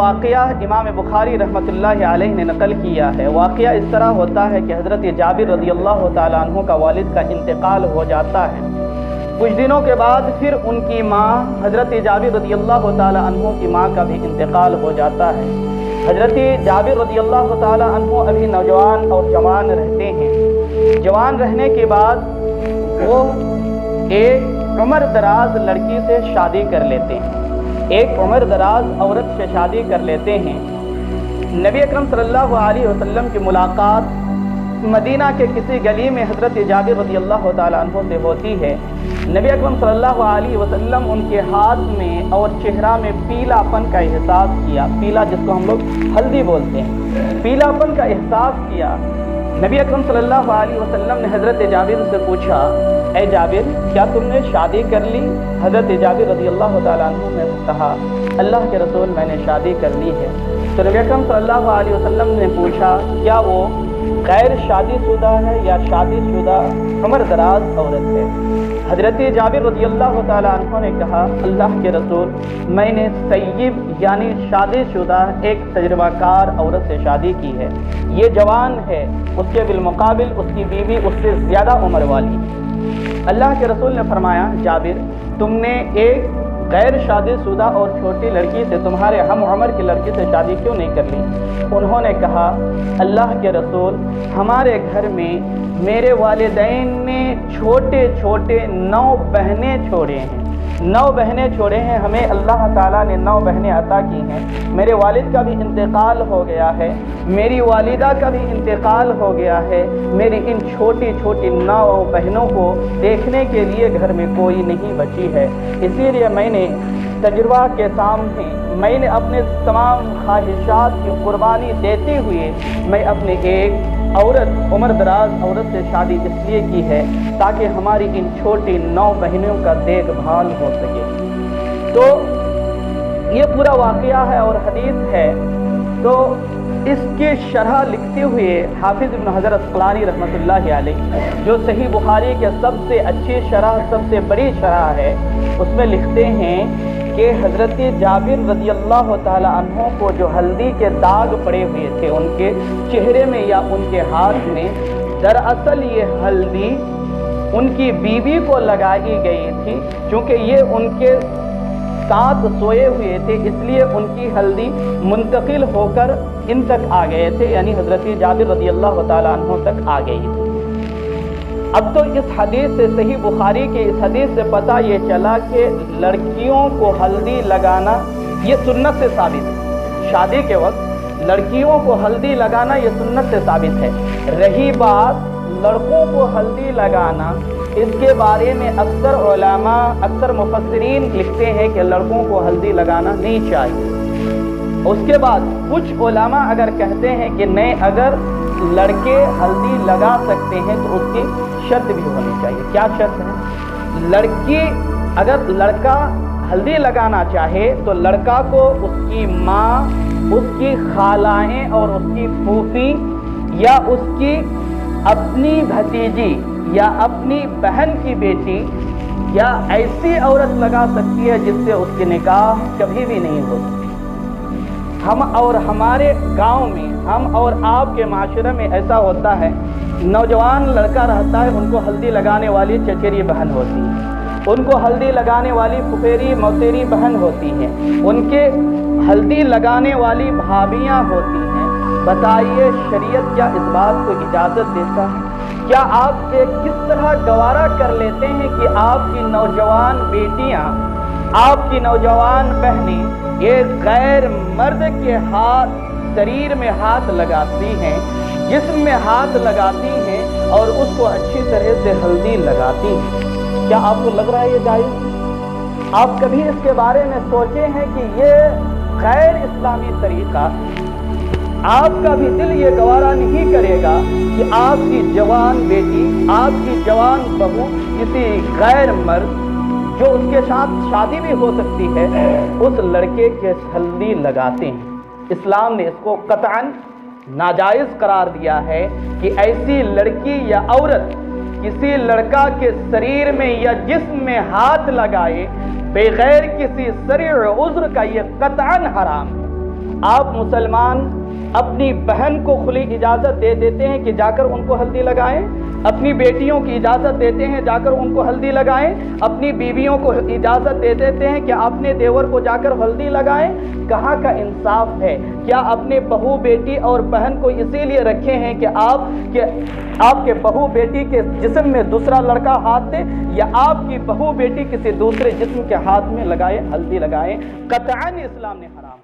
واقعہ امام بخاری رحمۃ اللہ علیہ نے نقل کیا ہے۔ واقعہ اس طرح ہوتا ہے کہ حضرت جابر رضی اللہ تعالیٰ عنہ کا والد کا انتقال ہو جاتا ہے۔ کچھ دنوں کے بعد پھر ان کی ماں حضرت جابر رضی اللہ تعالیٰ عنہ کی ماں کا بھی انتقال ہو جاتا ہے۔ حضرت جابر رضی اللہ تعالیٰ عنہ ابھی نوجوان اور جوان رہتے ہیں۔ جوان رہنے کے بعد وہ ایک عمر دراز لڑکی سے شادی کر لیتے ہیں، ایک عمر دراز عورت سے شادی کر لیتے ہیں۔ نبی اکرم صلی اللہ علیہ وسلم کی ملاقات مدینہ کے کسی گلی میں حضرت جابر رضی اللہ تعالیٰ عنہ سے ہوتی ہے۔ نبی اکرم صلی اللہ علیہ وسلم ان کے ہاتھ میں اور چہرہ میں پیلا پن کا احساس کیا، پیلا جس کو ہم لوگ ہلدی بولتے ہیں، پیلا پن کا احساس کیا۔ نبی اکرم صلی اللہ علیہ وسلم نے حضرت جابر سے پوچھا، اے جابر کیا تم نے شادی کر لی؟ حضرت جابر رضی اللہ تعالیٰ عنہ نے کہا، اللہ کے رسول میں نے شادی کر لی ہے۔ تو نبی اکرم صلی اللہ علیہ وسلم نے پوچھا، کیا وہ غیر شادی شدہ ہے یا شادی شدہ عمر دراز عورت ہے؟ حضرت جابر رضی اللہ تعالیٰ عنہ نے کہا، اللہ کے رسول میں نے طیب یعنی شادی شدہ ایک تجربہ کار عورت سے شادی کی ہے، یہ جوان ہے، اس کے بالمقابل اس کی بیوی اس سے زیادہ عمر والی ہے۔ اللہ کے رسول نے فرمایا، جابر تم نے ایک غیر شادی شدہ اور چھوٹی لڑکی سے، تمہارے ہم عمر کی لڑکی سے شادی کیوں نہیں کر لی؟ انہوں نے کہا، اللہ کے رسول ہمارے گھر میں میرے والدین نے چھوٹے چھوٹے 9 بہنیں چھوڑے ہیں، 9 بہنیں چھوڑے ہیں، ہمیں اللہ تعالیٰ نے 9 بہنیں عطا کی ہیں۔ میرے والد کا بھی انتقال ہو گیا ہے، میری والدہ کا بھی انتقال ہو گیا ہے، میری ان چھوٹی چھوٹی 9 بہنوں کو دیکھنے کے لیے گھر میں کوئی نہیں بچی ہے، اسی لیے میں نے تجربہ کے سامنے میں نے اپنے تمام خواہشات کی قربانی دیتے ہوئے میں اپنے ایک عورت عمر دراز عورت سے شادی اس لیے کی ہے تاکہ ہماری ان چھوٹی 9 بہنوں کا دیکھ بھال ہو سکے۔ تو یہ پورا واقعہ ہے اور حدیث ہے۔ تو اس کی شرح لکھتے ہوئے حافظ ابن حجر عسقلانی رحمۃ اللہ علیہ، جو صحیح بخاری کے سب سے اچھی شرح، سب سے بڑی شرح ہے، اس میں لکھتے ہیں کہ حضرت جابر رضی اللہ تعالی عنہ کو جو ہلدی کے داغ پڑے ہوئے تھے ان کے چہرے میں یا ان کے ہاتھ میں، دراصل یہ ہلدی ان کی بیوی کو لگائی گئی تھی، چونکہ یہ ان کے ساتھ سوئے ہوئے تھے، اس لیے ان کی ہلدی منتقل ہو کر ان تک آ گئے تھے، یعنی حضرت جابر رضی اللہ تعالیٰ عنہ تک آ گئی تھی۔ اب تو اس حدیث سے، صحیح بخاری کے اس حدیث سے پتہ یہ چلا کہ لڑکیوں کو ہلدی لگانا یہ سنت سے ثابت ہے، شادی کے وقت لڑکیوں کو ہلدی لگانا یہ سنت سے ثابت ہے۔ رہی بات لڑکوں کو ہلدی لگانا، اس کے بارے میں اکثر علماء، اکثر مفسرین لکھتے ہیں کہ لڑکوں کو ہلدی لگانا نہیں چاہیے۔ اس کے بعد کچھ علماء اگر کہتے ہیں کہ نہیں، اگر لڑکے ہلدی لگا سکتے ہیں تو اس کی شرط بھی ہونی چاہیے۔ کیا شرط ہے؟ لڑکی، اگر لڑکا ہلدی لگانا چاہے تو لڑکا کو اس کی ماں، اس کی خالائیں اور اس کی پھوپھی یا اس کی اپنی بھتیجی یا اپنی بہن کی بیٹی یا ایسی عورت لگا سکتی ہے جس سے اس کی نکاح کبھی بھی نہیں ہو سکتی۔ ہم اور ہمارے گاؤں میں، ہم اور آپ کے معاشرے میں ایسا ہوتا ہے، نوجوان لڑکا رہتا ہے، ان کو ہلدی لگانے والی چچیری بہن ہوتی ہے، ان کو ہلدی لگانے والی پھپھیری موسیری بہن ہوتی ہے، ان کے ہلدی لگانے والی بھابیاں ہوتی ہیں۔ بتائیے شریعت کیا اس بات کو اجازت دیتا ہے؟ کیا آپ کس طرح گوارا کر لیتے ہیں کہ آپ کی نوجوان بیٹیاں، آپ کی نوجوان بہنیں یہ غیر مرد کے ہاتھ، شریر میں ہاتھ لگاتی ہیں، جسم میں ہاتھ لگاتی ہیں اور اس کو اچھی طرح سے ہلدی لگاتی ہیں؟ کیا آپ کو لگ رہا ہے یہ جائز؟ آپ کبھی اس کے بارے میں سوچے ہیں کہ یہ غیر اسلامی طریقہ؟ آپ کا بھی دل یہ گوارا نہیں کرے گا کہ آپ کی جوان بیٹی، آپ کی جوان بہو کسی غیر مرد جو اس کے ساتھ شادی بھی ہو سکتی ہے، اس لڑکے کے ہلدی لگاتے ہیں۔ اسلام نے اس کو قطعاً ناجائز قرار دیا ہے کہ ایسی لڑکی یا عورت کسی لڑکا کے شریر میں یا جسم میں ہاتھ لگائے بغیر کسی شرعی عذر کا، یہ قطعاً حرام ہے۔ آپ مسلمان اپنی بہن کو کھلی اجازت دے دیتے ہیں کہ جا کر ان کو ہلدی لگائیں، اپنی بیٹیوں کی اجازت دیتے ہیں جا کر ان کو ہلدی لگائیں، اپنی بیویوں کو اجازت دے دیتے ہیں کہ اپنے دیور کو جا کر ہلدی لگائیں۔ کہاں کا انصاف ہے؟ کیا اپنے بہو بیٹی اور بہن کو اسی لیے رکھے ہیں کہ آپ کے بہو بیٹی کے جسم میں دوسرا لڑکا ہاتھ دے، یا آپ کی بہو بیٹی کسی دوسرے جسم کے ہاتھ میں لگائے، ہلدی لگائیں؟ قطعاً اسلام نے حرام